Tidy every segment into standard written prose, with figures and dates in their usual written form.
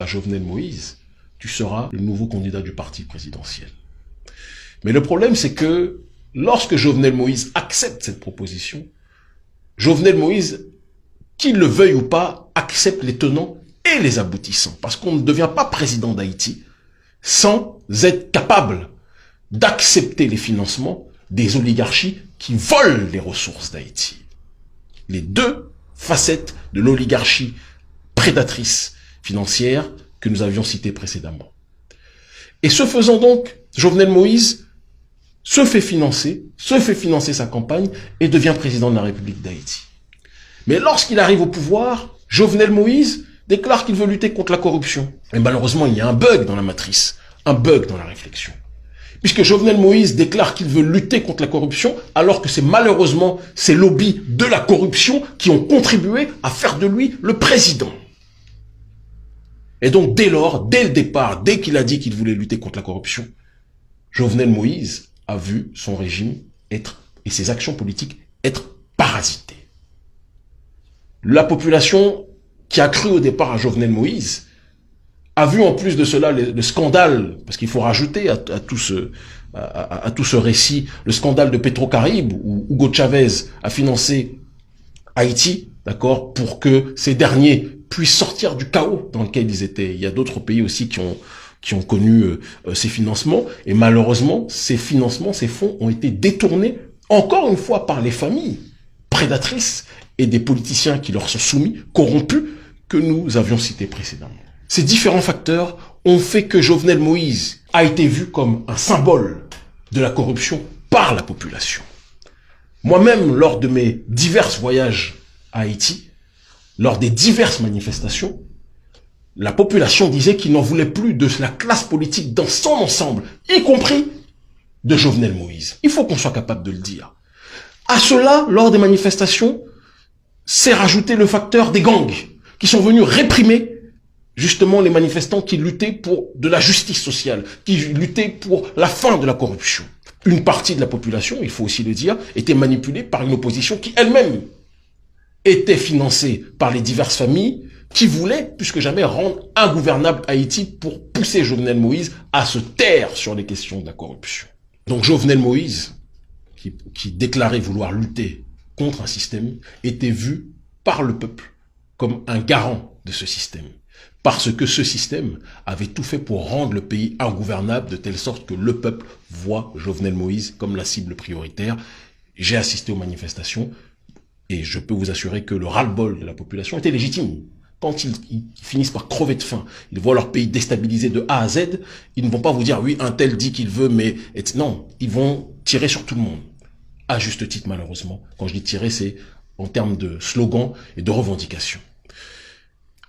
Jovenel Moïse, tu seras le nouveau candidat du parti présidentiel. Mais le problème, c'est que lorsque Jovenel Moïse accepte cette proposition, Jovenel Moïse, qu'il le veuille ou pas, accepte les tenants et les aboutissants. Parce qu'on ne devient pas président d'Haïti sans être capable d'accepter les financements des oligarchies qui volent les ressources d'Haïti. Les deux facettes de l'oligarchie prédatrice financière que nous avions citées précédemment. Et ce faisant donc, Jovenel Moïse se fait financer sa campagne et devient président de la République d'Haïti. Mais lorsqu'il arrive au pouvoir, Jovenel Moïse déclare qu'il veut lutter contre la corruption. Et malheureusement, il y a un bug dans la matrice, un bug dans la réflexion. Puisque Jovenel Moïse déclare qu'il veut lutter contre la corruption, alors que c'est malheureusement ces lobbies de la corruption qui ont contribué à faire de lui le président. Et donc dès lors, dès le départ, dès qu'il a dit qu'il voulait lutter contre la corruption, Jovenel Moïse a vu son régime être, et ses actions politiques, être parasitées. La population qui a cru au départ à Jovenel Moïse a vu en plus de cela le scandale, parce qu'il faut rajouter à tout ce récit, le scandale de Petrocaribe, où Hugo Chavez a financé Haïti, d'accord, pour que ces derniers puissent sortir du chaos dans lequel ils étaient. Il y a d'autres pays aussi qui ont connu ces financements, et malheureusement, ces financements, ces fonds ont été détournés, encore une fois, par les familles prédatrices et des politiciens qui leur sont soumis, corrompus, que nous avions cités précédemment. Ces différents facteurs ont fait que Jovenel Moïse a été vu comme un symbole de la corruption par la population. Moi-même, lors de mes divers voyages à Haïti, lors des diverses manifestations, la population disait qu'il n'en voulait plus de la classe politique dans son ensemble, y compris de Jovenel Moïse. Il faut qu'on soit capable de le dire. À cela, lors des manifestations, s'est rajouté le facteur des gangs, qui sont venus réprimer justement les manifestants qui luttaient pour de la justice sociale, qui luttaient pour la fin de la corruption. Une partie de la population, il faut aussi le dire, était manipulée par une opposition qui elle-même était financée par les diverses familles qui voulaient, plus que jamais, rendre ingouvernable Haïti pour pousser Jovenel Moïse à se taire sur les questions de la corruption. Donc Jovenel Moïse, qui déclarait vouloir lutter contre un système, était vu par le peuple comme un garant de ce système. Parce que ce système avait tout fait pour rendre le pays ingouvernable de telle sorte que le peuple voit Jovenel Moïse comme la cible prioritaire. J'ai assisté aux manifestations et je peux vous assurer que le ras-le-bol de la population était légitime. Quand ils finissent par crever de faim, ils voient leur pays déstabilisé de A à Z, ils ne vont pas vous dire oui, un tel dit qu'il veut, mais non, ils vont tirer sur tout le monde. À juste titre, malheureusement. Quand je dis tirer, c'est en termes de slogan et de revendication.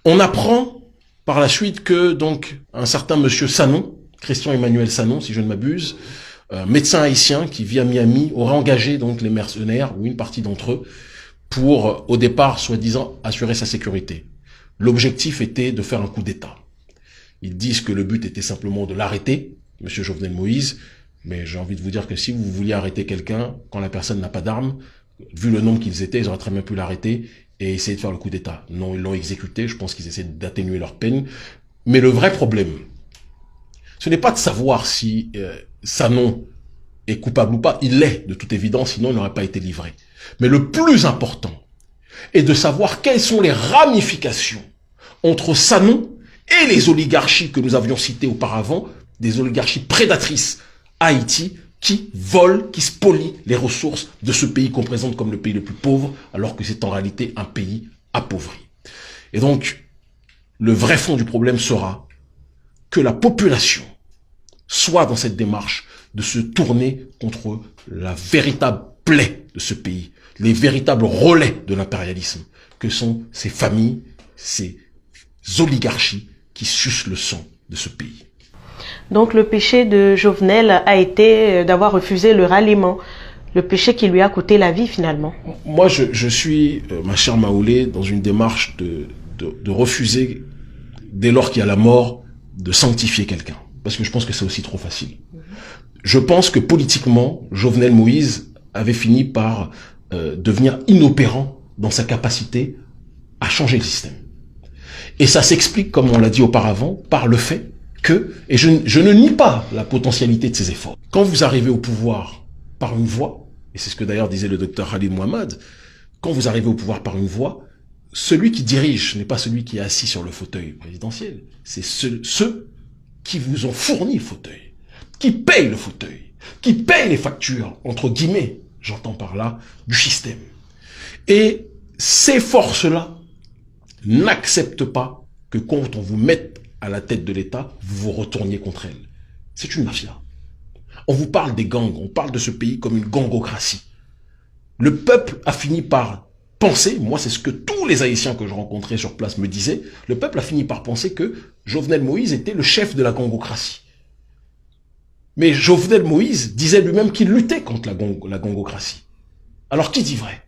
On apprend par la suite que donc un certain monsieur Sanon, Christian Emmanuel Sanon, si je ne m'abuse, médecin haïtien qui vit à Miami, aurait engagé donc les mercenaires ou une partie d'entre eux pour, au départ, soi-disant, assurer sa sécurité. L'objectif était de faire un coup d'État. Ils disent que le but était simplement de l'arrêter, monsieur Jovenel Moïse, mais j'ai envie de vous dire que si vous vouliez arrêter quelqu'un, quand la personne n'a pas d'armes, vu le nombre qu'ils étaient, ils auraient très bien pu l'arrêter et essayer de faire le coup d'État. Non, ils l'ont exécuté, je pense qu'ils essaient d'atténuer leur peine. Mais le vrai problème, ce n'est pas de savoir si Sanon est coupable ou pas. Il l'est, de toute évidence, sinon il n'aurait pas été livré. Mais le plus important est de savoir quelles sont les ramifications entre Sanon et les oligarchies que nous avions citées auparavant, des oligarchies prédatrices à Haïti, qui volent, qui spolient les ressources de ce pays qu'on présente comme le pays le plus pauvre, alors que c'est en réalité un pays appauvri. Et donc, le vrai fond du problème sera que la population soit dans cette démarche de se tourner contre la véritable plaie de ce pays, les véritables relais de l'impérialisme, que sont ces familles, ces oligarchies qui sucent le sang de ce pays. Donc le péché de Jovenel a été d'avoir refusé le ralliement, le péché qui lui a coûté la vie finalement. Moi je suis, ma chère Maoulé, dans une démarche de refuser, dès lors qu'il y a la mort, de sanctifier quelqu'un. Parce que je pense que c'est aussi trop facile. Je pense que politiquement, Jovenel Moïse avait fini par devenir inopérant dans sa capacité à changer le système. Et ça s'explique, comme on l'a dit auparavant, par le fait que, et je ne nie pas la potentialité de ces efforts, quand vous arrivez au pouvoir par une voie, et c'est ce que d'ailleurs disait le docteur Khalid Mohamed, quand vous arrivez au pouvoir par une voie, celui qui dirige n'est pas celui qui est assis sur le fauteuil présidentiel, c'est ceux qui vous ont fourni le fauteuil, qui payent le fauteuil, qui payent les factures, entre guillemets, j'entends par là, du système. Et ces forces-là n'acceptent pas que quand on vous mette à la tête de l'État, vous vous retourniez contre elles. C'est une mafia. On vous parle des gangs, on parle de ce pays comme une gangocratie. Le peuple a fini par penser, moi c'est ce que tous les Haïtiens que je rencontrais sur place me disaient, le peuple a fini par penser que Jovenel Moïse était le chef de la gangocratie. Mais Jovenel Moïse disait lui-même qu'il luttait contre la gangocratie. Alors qui dit vrai?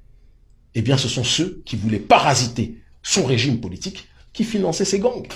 Eh bien ce sont ceux qui voulaient parasiter son régime politique qui finançaient ces gangs.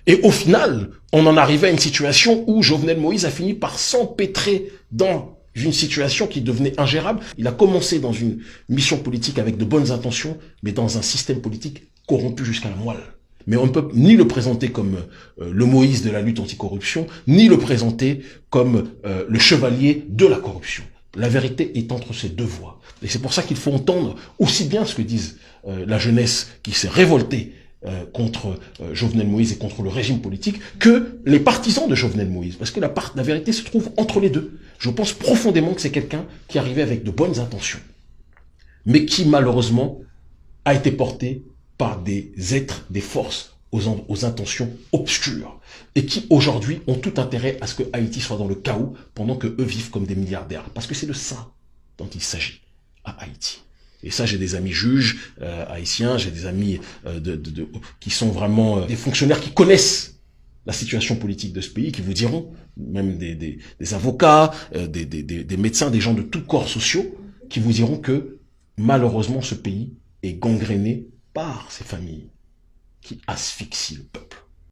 Et au final, on en arrivait à une situation où Jovenel Moïse a fini par s'empêtrer dans une situation qui devenait ingérable. Il a commencé dans une mission politique avec de bonnes intentions, mais dans un système politique corrompu jusqu'à la moelle. Mais on ne peut ni le présenter comme le Moïse de la lutte anticorruption, ni le présenter comme le chevalier de la corruption. La vérité est entre ces deux voies. Et c'est pour ça qu'il faut entendre aussi bien ce que disent la jeunesse qui s'est révoltée contre Jovenel Moïse et contre le régime politique, que les partisans de Jovenel Moïse. Parce que la vérité se trouve entre les deux. Je pense profondément que c'est quelqu'un qui arrivait avec de bonnes intentions, mais qui malheureusement a été porté par des êtres, des forces aux intentions obscures, et qui aujourd'hui ont tout intérêt à ce que Haïti soit dans le chaos, pendant que eux vivent comme des milliardaires. Parce que c'est de ça dont il s'agit à Haïti. Et ça, j'ai des amis juges haïtiens, j'ai des amis qui sont vraiment des fonctionnaires qui connaissent la situation politique de ce pays, qui vous diront, même des avocats, des médecins, des gens de tous corps sociaux, qui vous diront que malheureusement ce pays est gangréné par ces familles qui asphyxient le peuple.